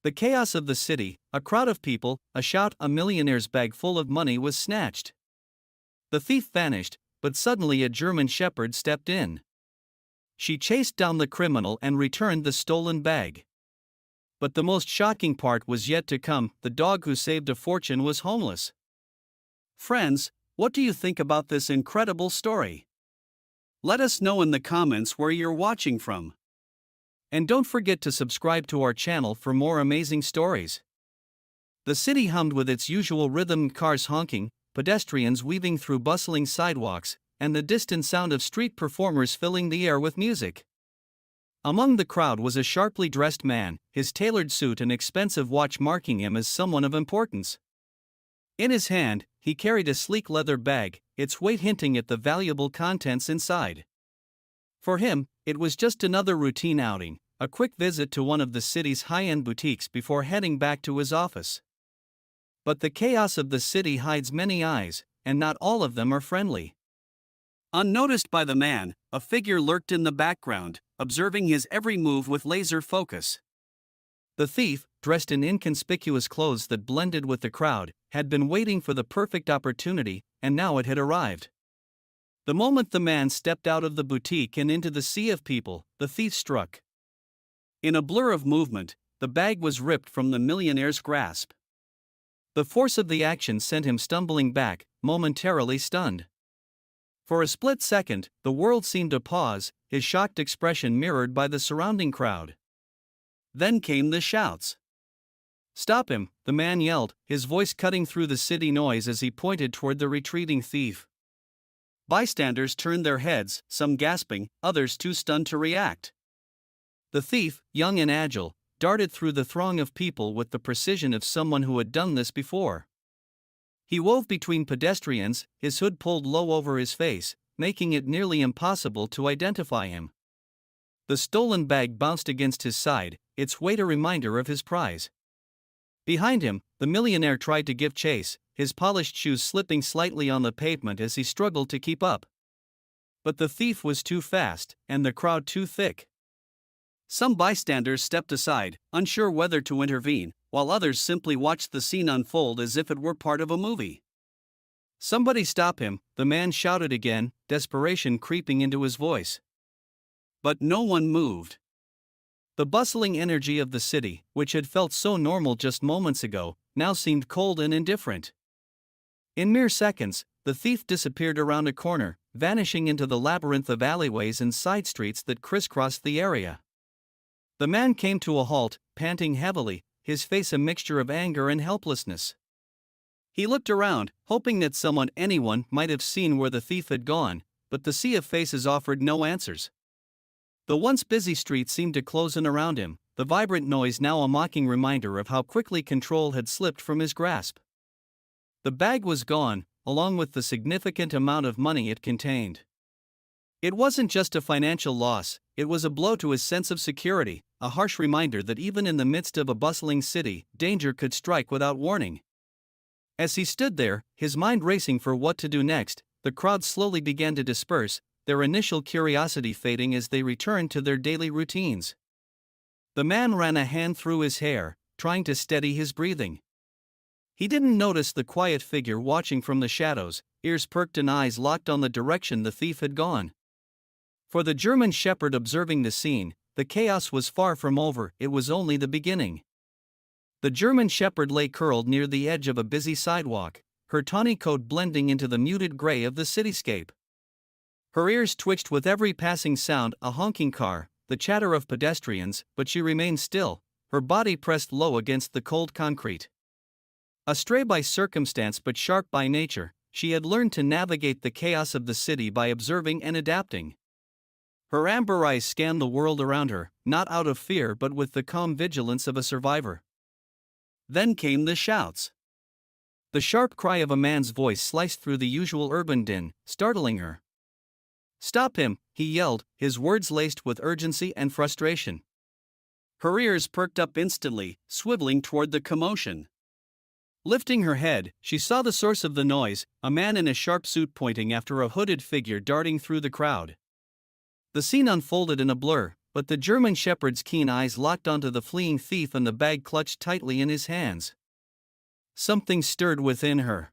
The chaos of the city, a crowd of people, a shout, a millionaire's bag full of money was snatched. The thief vanished, but suddenly a German shepherd stepped in. She chased down the criminal and returned the stolen bag. But the most shocking part was yet to come. The dog who saved a fortune was homeless. Friends, what do you think about this incredible story? Let us know in the comments where you're watching from. And don't forget to subscribe to our channel for more amazing stories. The city hummed with its usual rhythm, cars honking, pedestrians weaving through bustling sidewalks, and the distant sound of street performers filling the air with music. Among the crowd was a sharply dressed man, his tailored suit and expensive watch marking him as someone of importance. In his hand, he carried a sleek leather bag, its weight hinting at the valuable contents inside. For him, it was just another routine outing, a quick visit to one of the city's high-end boutiques before heading back to his office. But the chaos of the city hides many eyes, and not all of them are friendly. Unnoticed by the man, a figure lurked in the background, observing his every move with laser focus. The thief, dressed in inconspicuous clothes that blended with the crowd, had been waiting for the perfect opportunity, and now it had arrived. The moment the man stepped out of the boutique and into the sea of people, the thief struck. In a blur of movement, the bag was ripped from the millionaire's grasp. The force of the action sent him stumbling back, momentarily stunned. For a split second, the world seemed to pause, his shocked expression mirrored by the surrounding crowd. Then came the shouts. "Stop him," the man yelled, his voice cutting through the city noise as he pointed toward the retreating thief. Bystanders turned their heads, some gasping, others too stunned to react. The thief, young and agile, darted through the throng of people with the precision of someone who had done this before. He wove between pedestrians, his hood pulled low over his face, making it nearly impossible to identify him. The stolen bag bounced against his side, its weight a reminder of his prize. Behind him, the millionaire tried to give chase, his polished shoes slipping slightly on the pavement as he struggled to keep up. But the thief was too fast, and the crowd too thick. Some bystanders stepped aside, unsure whether to intervene, while others simply watched the scene unfold as if it were part of a movie. "Somebody stop him," the man shouted again, desperation creeping into his voice. But no one moved. The bustling energy of the city, which had felt so normal just moments ago, now seemed cold and indifferent. In mere seconds, the thief disappeared around a corner, vanishing into the labyrinth of alleyways and side streets that crisscrossed the area. The man came to a halt, panting heavily, his face a mixture of anger and helplessness. He looked around, hoping that anyone might have seen where the thief had gone, but the sea of faces offered no answers. The once busy street seemed to close in around him, the vibrant noise now a mocking reminder of how quickly control had slipped from his grasp. The bag was gone, along with the significant amount of money it contained. It wasn't just a financial loss, it was a blow to his sense of security, a harsh reminder that even in the midst of a bustling city, danger could strike without warning. As he stood there, his mind racing for what to do next, the crowd slowly began to disperse, their initial curiosity fading as they returned to their daily routines. The man ran a hand through his hair, trying to steady his breathing. He didn't notice the quiet figure watching from the shadows, ears perked and eyes locked on the direction the thief had gone. For the German shepherd observing the scene, the chaos was far from over, it was only the beginning. The German shepherd lay curled near the edge of a busy sidewalk, her tawny coat blending into the muted gray of the cityscape. Her ears twitched with every passing sound, a honking car, the chatter of pedestrians, but she remained still, her body pressed low against the cold concrete. Astray by circumstance but sharp by nature, she had learned to navigate the chaos of the city by observing and adapting. Her amber eyes scanned the world around her, not out of fear but with the calm vigilance of a survivor. Then came the shouts. The sharp cry of a man's voice sliced through the usual urban din, startling her. "Stop him," he yelled, his words laced with urgency and frustration. Her ears perked up instantly, swiveling toward the commotion. Lifting her head, she saw the source of the noise, a man in a sharp suit pointing after a hooded figure darting through the crowd. The scene unfolded in a blur, but the German shepherd's keen eyes locked onto the fleeing thief and the bag clutched tightly in his hands. Something stirred within her.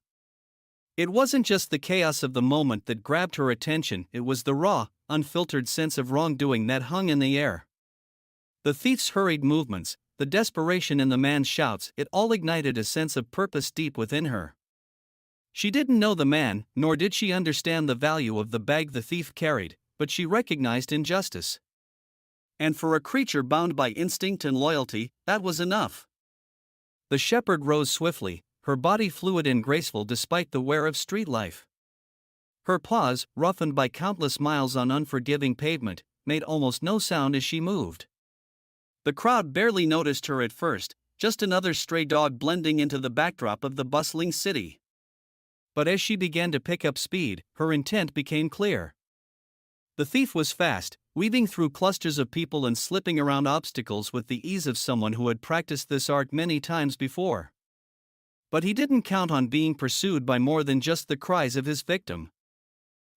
It wasn't just the chaos of the moment that grabbed her attention, it was the raw, unfiltered sense of wrongdoing that hung in the air. The thief's hurried movements, the desperation in the man's shouts, it all ignited a sense of purpose deep within her. She didn't know the man, nor did she understand the value of the bag the thief carried, but she recognized injustice. And for a creature bound by instinct and loyalty, that was enough. The shepherd rose swiftly, her body fluid and graceful despite the wear of street life. Her paws, roughened by countless miles on unforgiving pavement, made almost no sound as she moved. The crowd barely noticed her at first, just another stray dog blending into the backdrop of the bustling city. But as she began to pick up speed, her intent became clear. The thief was fast, weaving through clusters of people and slipping around obstacles with the ease of someone who had practiced this art many times before. But he didn't count on being pursued by more than just the cries of his victim.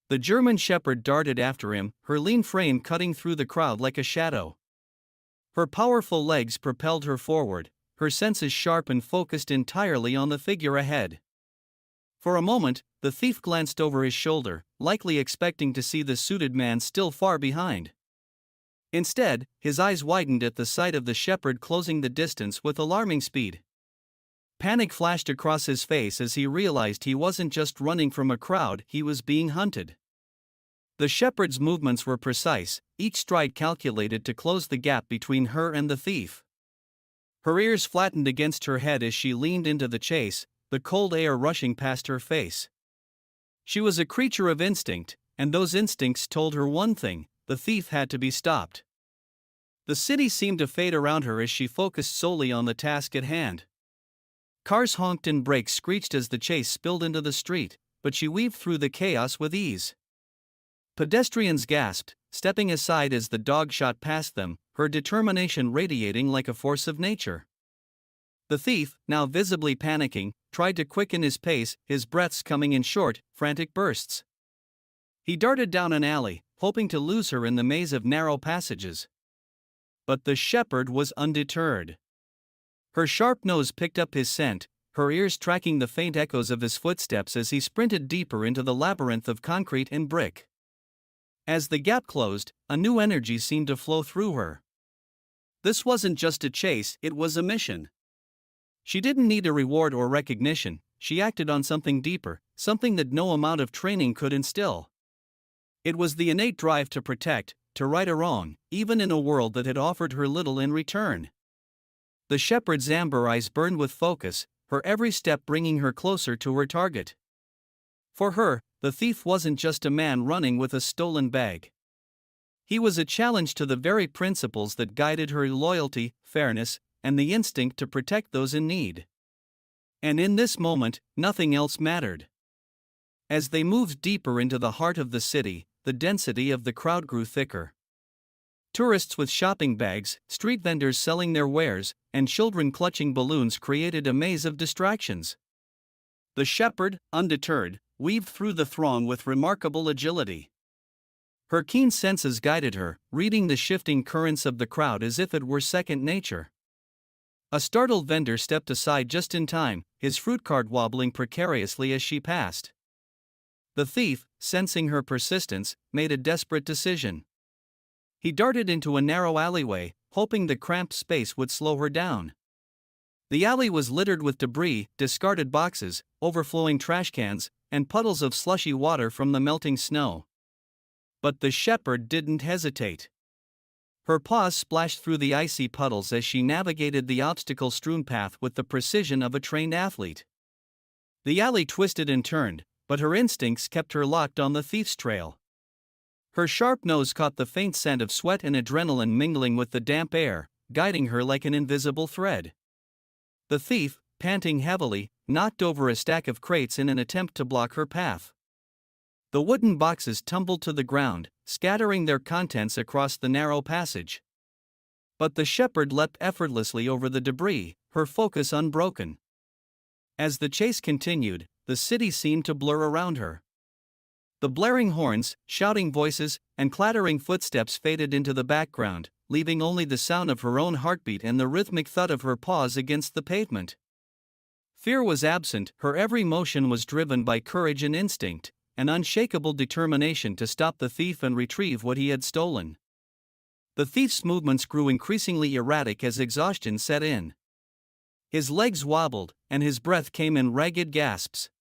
The German shepherd darted after him, her lean frame cutting through the crowd like a shadow. Her powerful legs propelled her forward, her senses sharp and focused entirely on the figure ahead. For a moment, the thief glanced over his shoulder, likely expecting to see the suited man still far behind. Instead, his eyes widened at the sight of the shepherd closing the distance with alarming speed. Panic flashed across his face as he realized he wasn't just running from a crowd, he was being hunted. The shepherd's movements were precise, each stride calculated to close the gap between her and the thief. Her ears flattened against her head as she leaned into the chase, the cold air rushing past her face. She was a creature of instinct, and those instincts told her one thing: the thief had to be stopped. The city seemed to fade around her as she focused solely on the task at hand. Cars honked and brakes screeched as the chase spilled into the street, but she weaved through the chaos with ease. Pedestrians gasped, stepping aside as the dog shot past them, her determination radiating like a force of nature. The thief, now visibly panicking, tried to quicken his pace, his breaths coming in short, frantic bursts. He darted down an alley, hoping to lose her in the maze of narrow passages. But the shepherd was undeterred. Her sharp nose picked up his scent, her ears tracking the faint echoes of his footsteps as he sprinted deeper into the labyrinth of concrete and brick. As the gap closed, a new energy seemed to flow through her. This wasn't just a chase, it was a mission. She didn't need a reward or recognition, she acted on something deeper, something that no amount of training could instill. It was the innate drive to protect, to right a wrong, even in a world that had offered her little in return. The shepherd's amber eyes burned with focus, her every step bringing her closer to her target. For her, the thief wasn't just a man running with a stolen bag. He was a challenge to the very principles that guided her: loyalty, fairness, and the instinct to protect those in need. And in this moment, nothing else mattered. As they moved deeper into the heart of the city, the density of the crowd grew thicker. Tourists with shopping bags, street vendors selling their wares, and children clutching balloons created a maze of distractions. The shepherd, undeterred, weaved through the throng with remarkable agility. Her keen senses guided her, reading the shifting currents of the crowd as if it were second nature. A startled vendor stepped aside just in time, his fruit cart wobbling precariously as she passed. The thief, sensing her persistence, made a desperate decision. He darted into a narrow alleyway, hoping the cramped space would slow her down. The alley was littered with debris, discarded boxes, overflowing trash cans, and puddles of slushy water from the melting snow. But the shepherd didn't hesitate. Her paws splashed through the icy puddles as she navigated the obstacle-strewn path with the precision of a trained athlete. The alley twisted and turned, but her instincts kept her locked on the thief's trail. Her sharp nose caught the faint scent of sweat and adrenaline mingling with the damp air, guiding her like an invisible thread. The thief, panting heavily, knocked over a stack of crates in an attempt to block her path. The wooden boxes tumbled to the ground, scattering their contents across the narrow passage. But the shepherd leapt effortlessly over the debris, her focus unbroken. As the chase continued, the city seemed to blur around her. The blaring horns, shouting voices, and clattering footsteps faded into the background, leaving only the sound of her own heartbeat and the rhythmic thud of her paws against the pavement. Fear was absent, her every motion was driven by courage and instinct, an unshakable determination to stop the thief and retrieve what he had stolen. The thief's movements grew increasingly erratic as exhaustion set in. His legs wobbled, and his breath came in ragged gasps.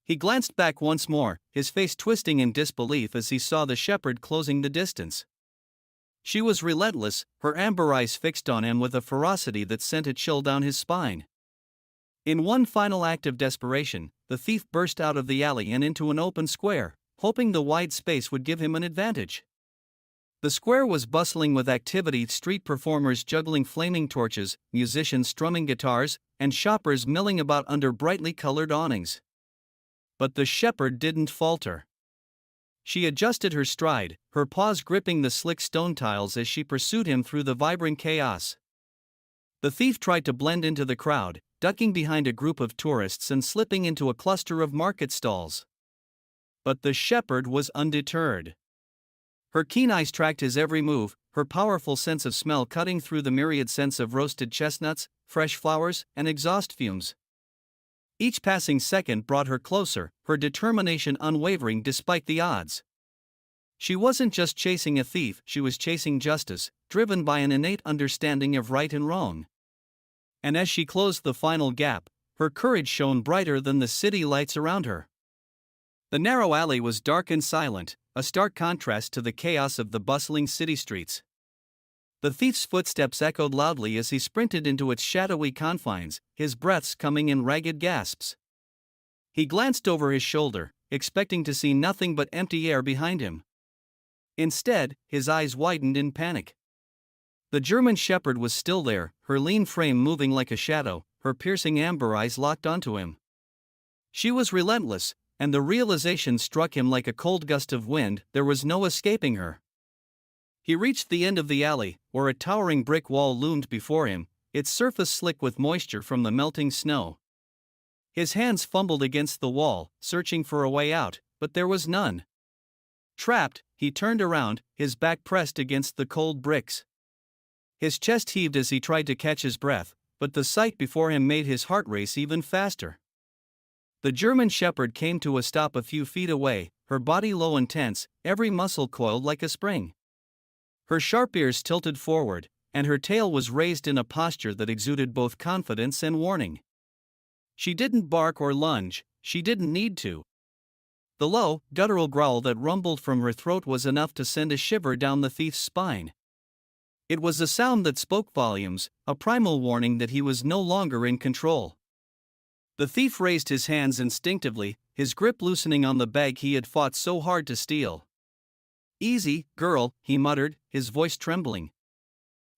He glanced back once more, his face twisting in disbelief as he saw the shepherd closing the distance. She was relentless, her amber eyes fixed on him with a ferocity that sent a chill down his spine. In one final act of desperation, the thief burst out of the alley and into an open square, hoping the wide space would give him an advantage. The square was bustling with activity, street performers juggling flaming torches, musicians strumming guitars, and shoppers milling about under brightly colored awnings. But the shepherd didn't falter. She adjusted her stride, her paws gripping the slick stone tiles as she pursued him through the vibrant chaos. The thief tried to blend into the crowd, ducking behind a group of tourists and slipping into a cluster of market stalls. But the shepherd was undeterred. Her keen eyes tracked his every move, her powerful sense of smell cutting through the myriad scents of roasted chestnuts, fresh flowers, and exhaust fumes. Each passing second brought her closer, her determination unwavering despite the odds. She wasn't just chasing a thief, she was chasing justice, driven by an innate understanding of right and wrong. And as she closed the final gap, her courage shone brighter than the city lights around her. The narrow alley was dark and silent, a stark contrast to the chaos of the bustling city streets. The thief's footsteps echoed loudly as he sprinted into its shadowy confines, his breaths coming in ragged gasps. He glanced over his shoulder, expecting to see nothing but empty air behind him. Instead, his eyes widened in panic. The German shepherd was still there, her lean frame moving like a shadow, her piercing amber eyes locked onto him. She was relentless, and the realization struck him like a cold gust of wind, there was no escaping her. He reached the end of the alley, where a towering brick wall loomed before him, its surface slick with moisture from the melting snow. His hands fumbled against the wall, searching for a way out, but there was none. Trapped, he turned around, his back pressed against the cold bricks. His chest heaved as he tried to catch his breath, but the sight before him made his heart race even faster. The German shepherd came to a stop a few feet away, her body low and tense, every muscle coiled like a spring. Her sharp ears tilted forward, and her tail was raised in a posture that exuded both confidence and warning. She didn't bark or lunge, she didn't need to. The low, guttural growl that rumbled from her throat was enough to send a shiver down the thief's spine. It was a sound that spoke volumes, a primal warning that he was no longer in control. The thief raised his hands instinctively, his grip loosening on the bag he had fought so hard to steal. "Easy, girl," he muttered, his voice trembling.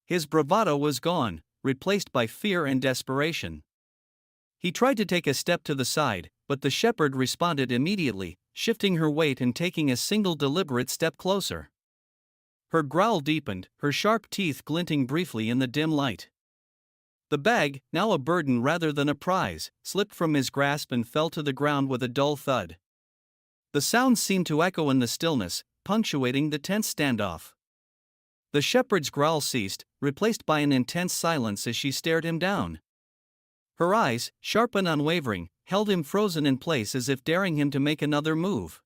His bravado was gone, replaced by fear and desperation. He tried to take a step to the side, but the shepherd responded immediately, shifting her weight and taking a single deliberate step closer. Her growl deepened, her sharp teeth glinting briefly in the dim light. The bag, now a burden rather than a prize, slipped from his grasp and fell to the ground with a dull thud. The sound seemed to echo in the stillness, punctuating the tense standoff. The shepherd's growl ceased, replaced by an intense silence as she stared him down. Her eyes, sharp and unwavering, held him frozen in place as if daring him to make another move.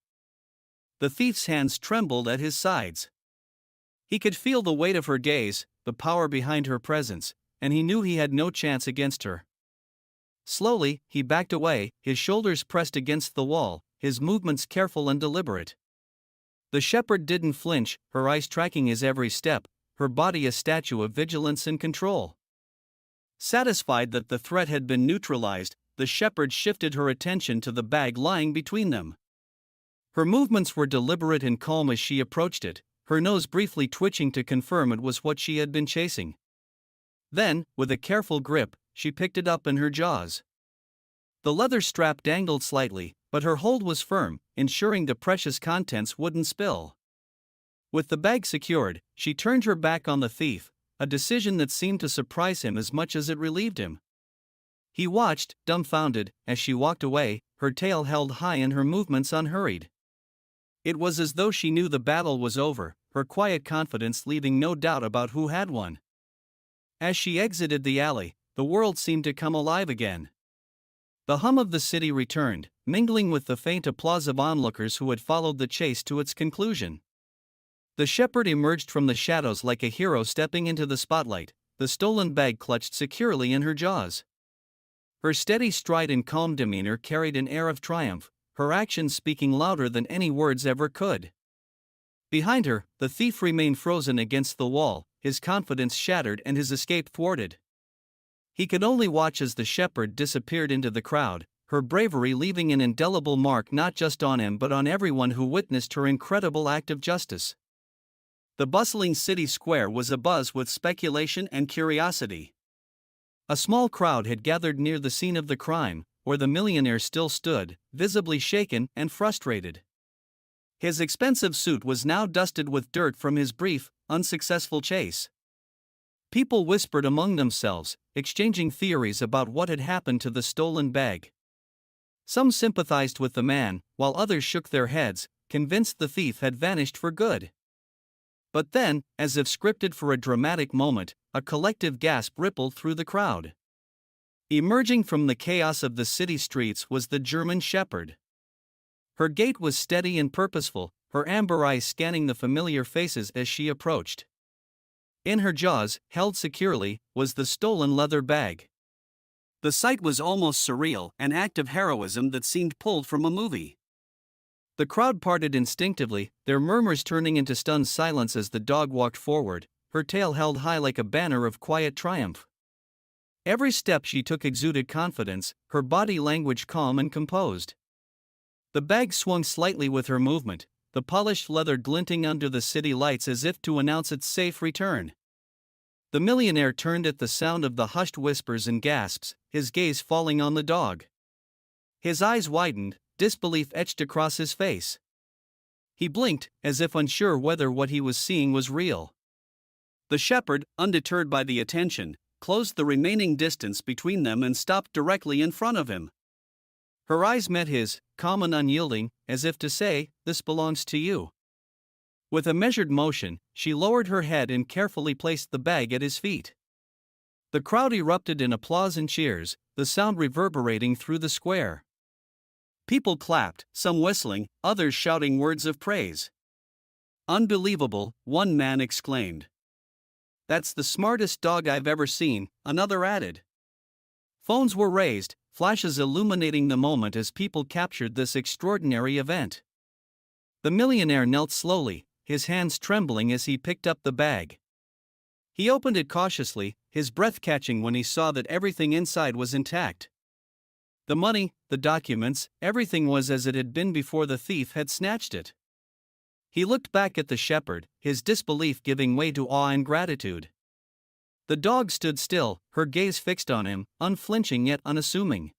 The thief's hands trembled at his sides. He could feel the weight of her gaze, the power behind her presence, and he knew he had no chance against her. Slowly, he backed away, his shoulders pressed against the wall, his movements careful and deliberate. The shepherd didn't flinch, her eyes tracking his every step, her body a statue of vigilance and control. Satisfied that the threat had been neutralized, the shepherd shifted her attention to the bag lying between them. Her movements were deliberate and calm as she approached it, her nose briefly twitching to confirm it was what she had been chasing. Then, with a careful grip, she picked it up in her jaws. The leather strap dangled slightly, but her hold was firm, ensuring the precious contents wouldn't spill. With the bag secured, she turned her back on the thief, a decision that seemed to surprise him as much as it relieved him. He watched, dumbfounded, as she walked away, her tail held high and her movements unhurried. It was as though she knew the battle was over, her quiet confidence leaving no doubt about who had won. As she exited the alley, the world seemed to come alive again. The hum of the city returned, mingling with the faint applause of onlookers who had followed the chase to its conclusion. The shepherd emerged from the shadows like a hero stepping into the spotlight, the stolen bag clutched securely in her jaws. Her steady stride and calm demeanor carried an air of triumph, her actions speaking louder than any words ever could. Behind her, the thief remained frozen against the wall, his confidence shattered and his escape thwarted. He could only watch as the shepherd disappeared into the crowd, her bravery leaving an indelible mark not just on him but on everyone who witnessed her incredible act of justice. The bustling city square was abuzz with speculation and curiosity. A small crowd had gathered near the scene of the crime, where the millionaire still stood, visibly shaken and frustrated. His expensive suit was now dusted with dirt from his brief, unsuccessful chase. People whispered among themselves, exchanging theories about what had happened to the stolen bag. Some sympathized with the man, while others shook their heads, convinced the thief had vanished for good. But then, as if scripted for a dramatic moment, a collective gasp rippled through the crowd. Emerging from the chaos of the city streets was the German shepherd. Her gait was steady and purposeful, her amber eyes scanning the familiar faces as she approached. In her jaws, held securely, was the stolen leather bag. The sight was almost surreal, an act of heroism that seemed pulled from a movie. The crowd parted instinctively, their murmurs turning into stunned silence as the dog walked forward, her tail held high like a banner of quiet triumph. Every step she took exuded confidence, her body language calm and composed. The bag swung slightly with her movement, the polished leather glinting under the city lights as if to announce its safe return. The millionaire turned at the sound of the hushed whispers and gasps, his gaze falling on the dog. His eyes widened, disbelief etched across his face. He blinked, as if unsure whether what he was seeing was real. The shepherd, undeterred by the attention, closed the remaining distance between them and stopped directly in front of him. Her eyes met his, calm and unyielding, as if to say, "This belongs to you." With a measured motion, she lowered her head and carefully placed the bag at his feet. The crowd erupted in applause and cheers, the sound reverberating through the square. People clapped, some whistling, others shouting words of praise. "Unbelievable," one man exclaimed. "That's the smartest dog I've ever seen," another added. Phones were raised, flashes illuminating the moment as people captured this extraordinary event. The millionaire knelt slowly, his hands trembling as he picked up the bag. He opened it cautiously, his breath catching when he saw that everything inside was intact. The money, the documents, everything was as it had been before the thief had snatched it. He looked back at the shepherd, his disbelief giving way to awe and gratitude. The dog stood still, her gaze fixed on him, unflinching yet unassuming.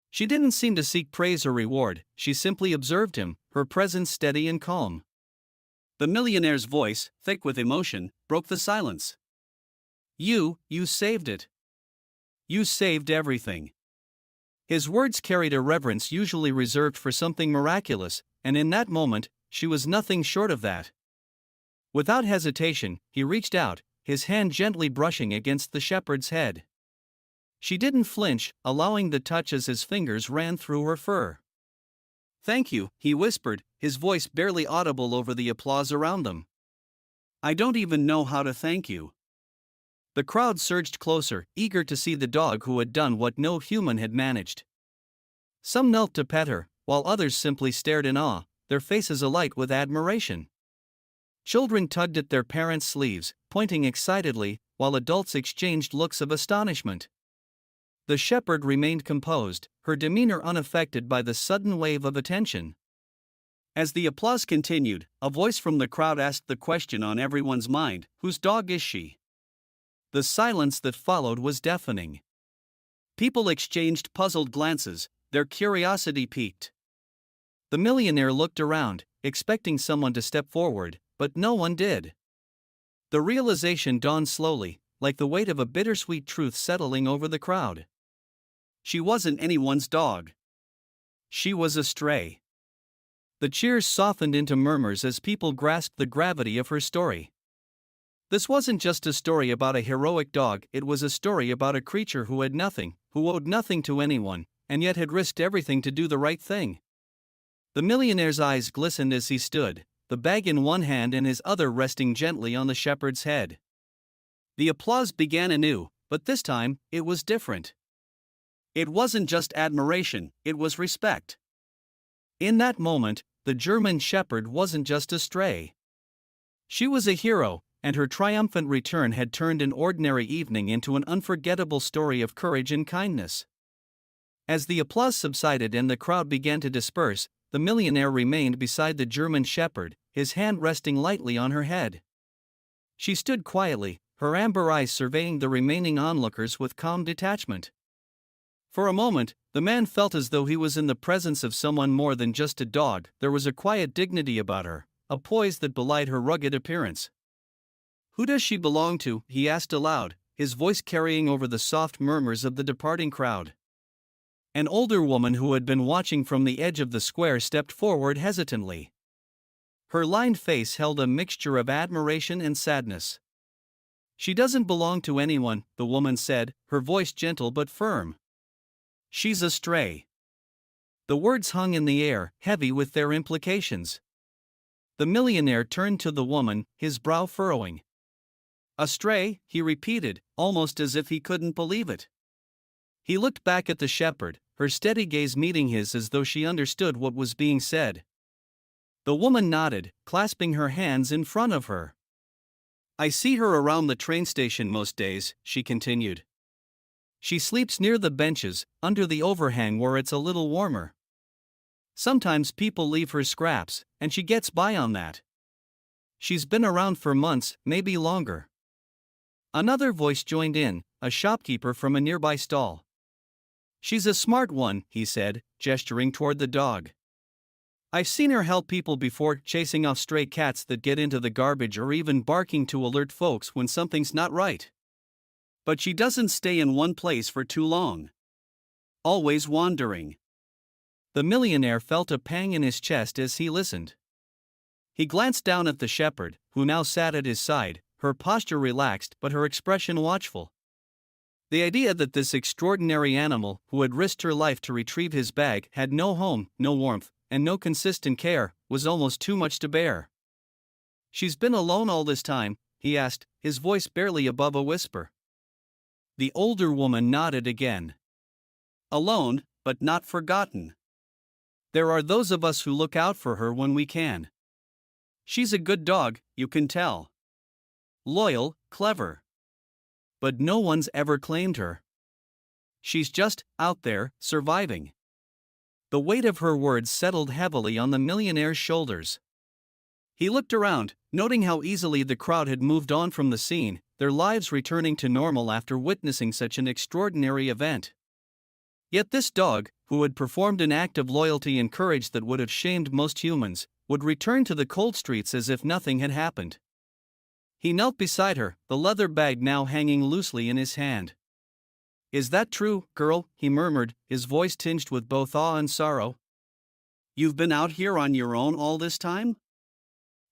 She didn't seem to seek praise or reward, she simply observed him, her presence steady and calm. The millionaire's voice, thick with emotion, broke the silence. You saved it. You saved everything." His words carried a reverence usually reserved for something miraculous, and in that moment, she was nothing short of that. Without hesitation, he reached out, his hand gently brushing against the shepherd's head. She didn't flinch, allowing the touch as his fingers ran through her fur. "Thank you," he whispered, his voice barely audible over the applause around them. "I don't even know how to thank you." The crowd surged closer, eager to see the dog who had done what no human had managed. Some knelt to pet her, while others simply stared in awe, their faces alight with admiration. Children tugged at their parents' sleeves, pointing excitedly, while adults exchanged looks of astonishment. The shepherd remained composed, her demeanor unaffected by the sudden wave of attention. As the applause continued, a voice from the crowd asked the question on everyone's mind, "Whose dog is she?" The silence that followed was deafening. People exchanged puzzled glances, their curiosity piqued. The millionaire looked around, expecting someone to step forward, but no one did. The realization dawned slowly, like the weight of a bittersweet truth settling over the crowd. She wasn't anyone's dog. She was a stray. The cheers softened into murmurs as people grasped the gravity of her story. This wasn't just a story about a heroic dog, it was a story about a creature who had nothing, who owed nothing to anyone, and yet had risked everything to do the right thing. The millionaire's eyes glistened as he stood, the bag in one hand and his other resting gently on the shepherd's head. The applause began anew, but this time, it was different. It wasn't just admiration, it was respect. In that moment, the German shepherd wasn't just a stray. She was a hero, and her triumphant return had turned an ordinary evening into an unforgettable story of courage and kindness. As the applause subsided and the crowd began to disperse, the millionaire remained beside the German shepherd, his hand resting lightly on her head. She stood quietly, her amber eyes surveying the remaining onlookers with calm detachment. For a moment, the man felt as though he was in the presence of someone more than just a dog. There was a quiet dignity about her, a poise that belied her rugged appearance. "Who does she belong to?" he asked aloud, his voice carrying over the soft murmurs of the departing crowd. An older woman who had been watching from the edge of the square stepped forward hesitantly. Her lined face held a mixture of admiration and sadness. "She doesn't belong to anyone," the woman said, her voice gentle but firm. "She's a stray." The words hung in the air, heavy with their implications. The millionaire turned to the woman, his brow furrowing. "A stray," he repeated, almost as if he couldn't believe it. He looked back at the shepherd, her steady gaze meeting his as though she understood what was being said. The woman nodded, clasping her hands in front of her. "I see her around the train station most days," she continued. "She sleeps near the benches, under the overhang where it's a little warmer. Sometimes people leave her scraps, and she gets by on that. She's been around for months, maybe longer." Another voice joined in, a shopkeeper from a nearby stall. "She's a smart one," he said, gesturing toward the dog. "I've seen her help people before, chasing off stray cats that get into the garbage or even barking to alert folks when something's not right. But she doesn't stay in one place for too long. Always wandering." The millionaire felt a pang in his chest as he listened. He glanced down at the shepherd, who now sat at his side, her posture relaxed but her expression watchful. The idea that this extraordinary animal, who had risked her life to retrieve his bag, had no home, no warmth, and no consistent care, was almost too much to bear. "She's been alone all this time?" he asked, his voice barely above a whisper. The older woman nodded again. "Alone, but not forgotten. There are those of us who look out for her when we can. She's a good dog, you can tell. Loyal, clever. But no one's ever claimed her. She's just out there, surviving." The weight of her words settled heavily on the millionaire's shoulders. He looked around, noting how easily the crowd had moved on from the scene, their lives returning to normal after witnessing such an extraordinary event. Yet this dog, who had performed an act of loyalty and courage that would have shamed most humans, would return to the cold streets as if nothing had happened. He knelt beside her, the leather bag now hanging loosely in his hand. "Is that true, girl?" he murmured, his voice tinged with both awe and sorrow. "You've been out here on your own all this time?"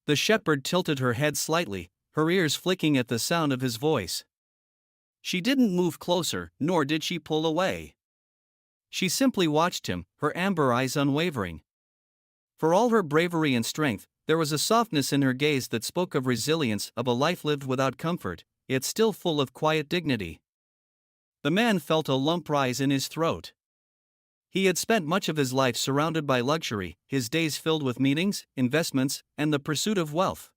The shepherd tilted her head slightly, her ears flicking at the sound of his voice. She didn't move closer, nor did she pull away. She simply watched him, her amber eyes unwavering. For all her bravery and strength, there was a softness in her gaze that spoke of resilience, of a life lived without comfort, yet still full of quiet dignity. The man felt a lump rise in his throat. He had spent much of his life surrounded by luxury, his days filled with meetings, investments, and the pursuit of wealth.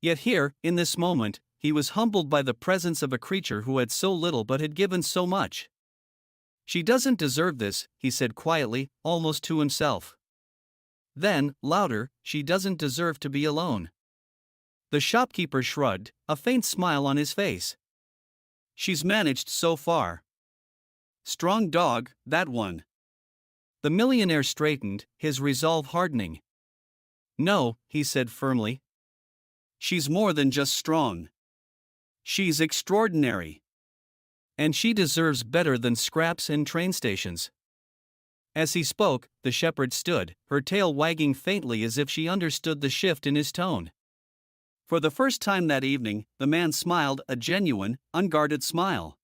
Yet here, in this moment, he was humbled by the presence of a creature who had so little but had given so much. "She doesn't deserve this," he said quietly, almost to himself. Then, louder, "She doesn't deserve to be alone." The shopkeeper shrugged, a faint smile on his face. "She's managed so far. Strong dog, that one." The millionaire straightened, his resolve hardening. "No," he said firmly. "She's more than just strong. She's extraordinary. And she deserves better than scraps and train stations." As he spoke, the shepherd stood, her tail wagging faintly as if she understood the shift in his tone. For the first time that evening, the man smiled, a genuine, unguarded smile.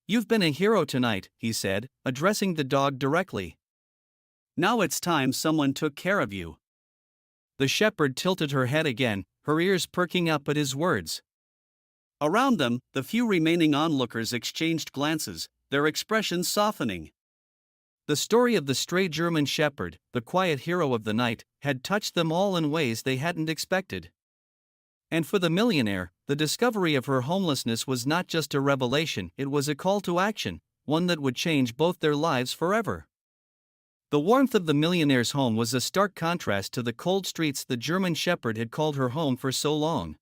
"You've been a hero tonight," he said, addressing the dog directly. "Now it's time someone took care of you." The shepherd tilted her head again, her ears perking up at his words. Around them, the few remaining onlookers exchanged glances, their expressions softening. The story of the stray German shepherd, the quiet hero of the night, had touched them all in ways they hadn't expected. And for the millionaire, the discovery of her homelessness was not just a revelation, it was a call to action, one that would change both their lives forever. The warmth of the millionaire's home was a stark contrast to the cold streets the German shepherd had called her home for so long.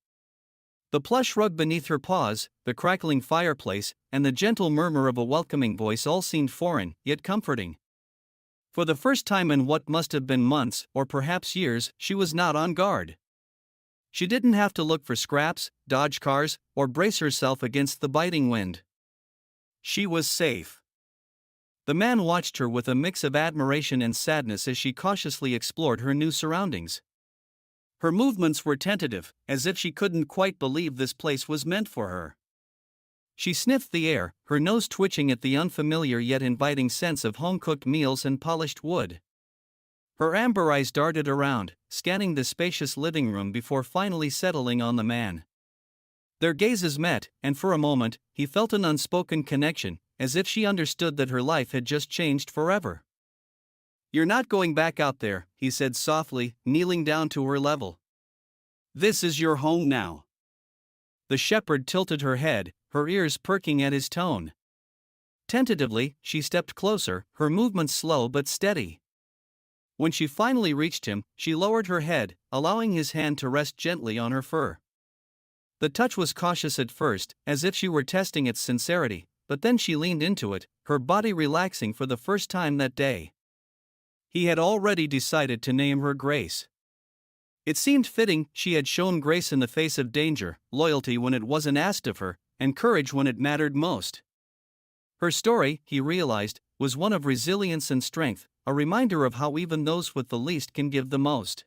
The plush rug beneath her paws, the crackling fireplace, and the gentle murmur of a welcoming voice all seemed foreign, yet comforting. For the first time in what must have been months, or perhaps years, she was not on guard. She didn't have to look for scraps, dodge cars, or brace herself against the biting wind. She was safe. The man watched her with a mix of admiration and sadness as she cautiously explored her new surroundings. Her movements were tentative, as if she couldn't quite believe this place was meant for her. She sniffed the air, her nose twitching at the unfamiliar yet inviting sense of home-cooked meals and polished wood. Her amber eyes darted around, scanning the spacious living room before finally settling on the man. Their gazes met, and for a moment, he felt an unspoken connection, as if she understood that her life had just changed forever. "You're not going back out there," he said softly, kneeling down to her level. "This is your home now." The shepherd tilted her head, her ears perking at his tone. Tentatively, she stepped closer, her movements slow but steady. When she finally reached him, she lowered her head, allowing his hand to rest gently on her fur. The touch was cautious at first, as if she were testing its sincerity, but then she leaned into it, her body relaxing for the first time that day. He had already decided to name her Grace. It seemed fitting. She had shown grace in the face of danger, loyalty when it wasn't asked of her, and courage when it mattered most. Her story, he realized, was one of resilience and strength, a reminder of how even those with the least can give the most.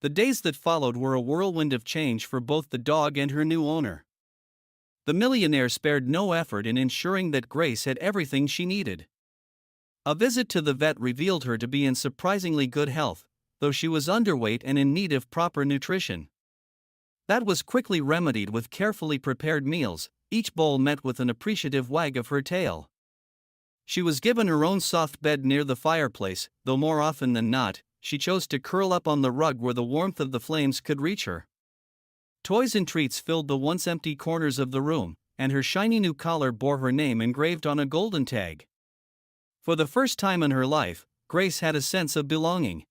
The days that followed were a whirlwind of change for both the dog and her new owner. The millionaire spared no effort in ensuring that Grace had everything she needed. A visit to the vet revealed her to be in surprisingly good health, though she was underweight and in need of proper nutrition. That was quickly remedied with carefully prepared meals, each bowl met with an appreciative wag of her tail. She was given her own soft bed near the fireplace, though more often than not, she chose to curl up on the rug where the warmth of the flames could reach her. Toys and treats filled the once empty corners of the room, and her shiny new collar bore her name engraved on a golden tag. For the first time in her life, Grace had a sense of belonging.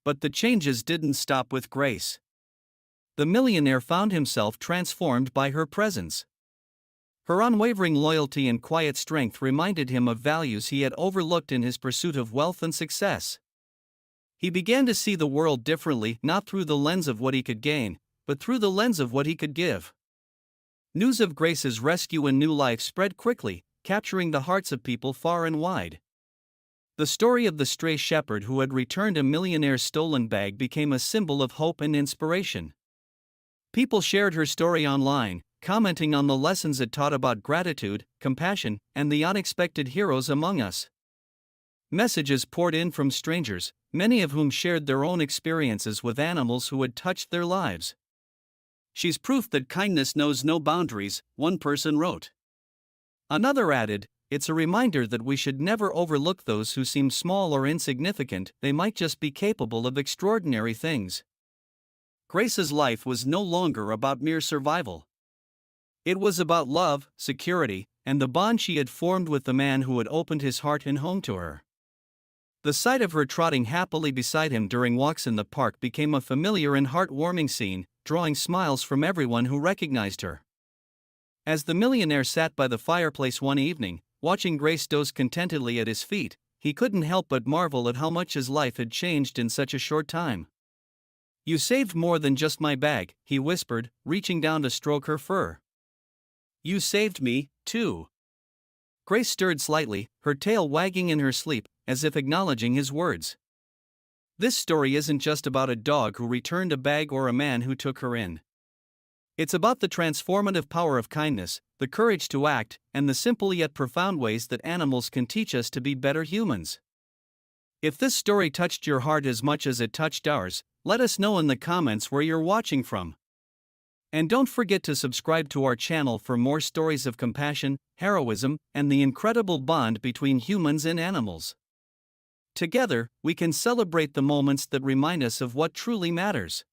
But the changes didn't stop with Grace. The millionaire found himself transformed by her presence. Her unwavering loyalty and quiet strength reminded him of values he had overlooked in his pursuit of wealth and success. He began to see the world differently, not through the lens of what he could gain, but through the lens of what he could give. News of Grace's rescue and new life spread quickly, capturing the hearts of people far and wide. The story of the stray shepherd who had returned a millionaire's stolen bag became a symbol of hope and inspiration. People shared her story online, commenting on the lessons it taught about gratitude, compassion, and the unexpected heroes among us. Messages poured in from strangers, many of whom shared their own experiences with animals who had touched their lives. "She's proof that kindness knows no boundaries," one person wrote. Another added, "It's a reminder that we should never overlook those who seem small or insignificant, they might just be capable of extraordinary things." Grace's life was no longer about mere survival. It was about love, security, and the bond she had formed with the man who had opened his heart and home to her. The sight of her trotting happily beside him during walks in the park became a familiar and heartwarming scene, drawing smiles from everyone who recognized her. As the millionaire sat by the fireplace one evening, watching Grace doze contentedly at his feet, he couldn't help but marvel at how much his life had changed in such a short time. "You saved more than just my bag," he whispered, reaching down to stroke her fur. "You saved me, too." Grace stirred slightly, her tail wagging in her sleep, as if acknowledging his words. This story isn't just about a dog who returned a bag or a man who took her in. It's about the transformative power of kindness, the courage to act, and the simple yet profound ways that animals can teach us to be better humans. If this story touched your heart as much as it touched ours, let us know in the comments where you're watching from. And don't forget to subscribe to our channel for more stories of compassion, heroism, and the incredible bond between humans and animals. Together, we can celebrate the moments that remind us of what truly matters.